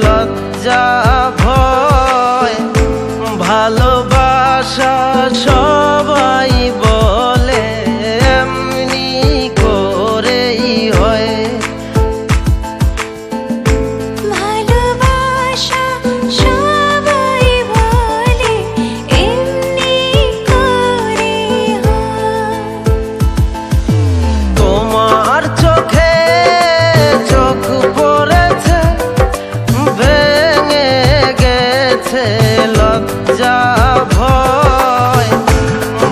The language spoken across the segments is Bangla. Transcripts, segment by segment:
লজ্জা ভয় ভালোবাসা সবাই বলে এমনি করেই হয়। ভালোবাসা সবাই বলে এমনি করেই হয়। তোমার চোখে চোখ পড়েছে ভেঙে গেছে লজ্জা ভয়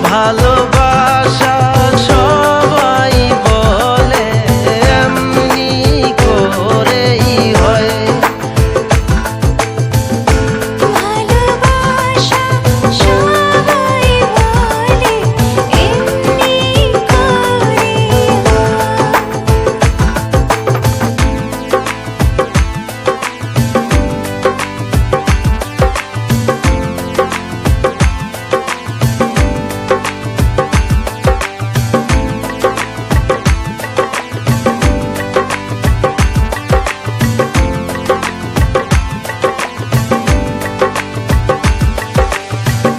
ভালোবাসা সবাই বলে এমনি করেই হয়। ভালোবাসা সবাই বলে এমনি করেই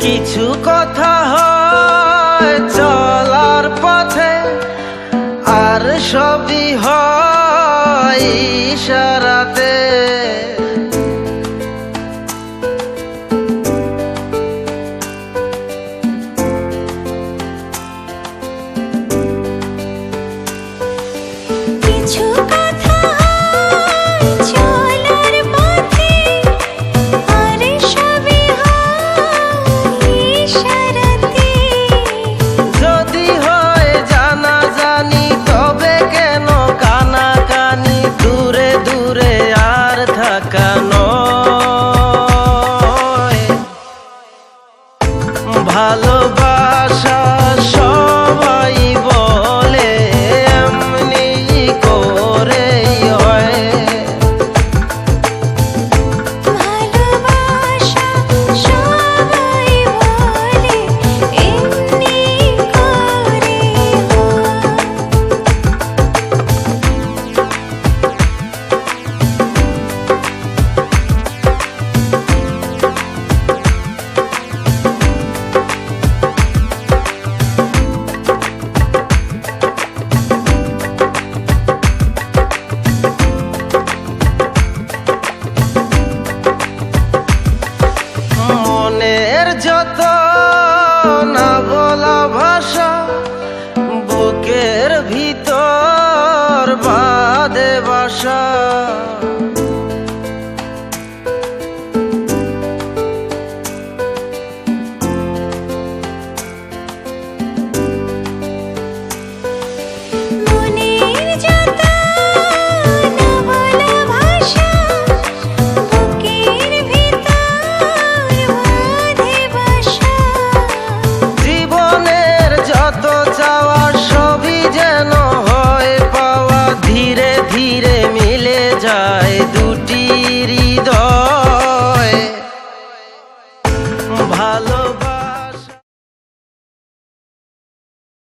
কিছু কথা হয় চলার পথে আর সবই হয় ইশারাতে। কিছু কথা হয় চলার পথে আর সবই হয় ইশারাতে। যদি হয় জানাজানি তবে কেন কানাকানি দূরে দূরে আর থাকা নয়। ভালোবাসা সবাই বলে এমনি করেই হয়। ভালোবাসা সবাই বলে এমনি করেই হয়। মনের যত না বলা ভাষা বুকের ভিতর বাঁধে বাসা। মনের যত না বলা ভাষা বুকের ভিতর বাঁধে বাসা। জীবনের যত চাওয়া সবই যেন হয় পাওয়া ধীরে ধীরে মিলে যায় দুটি হৃদয়। ভালো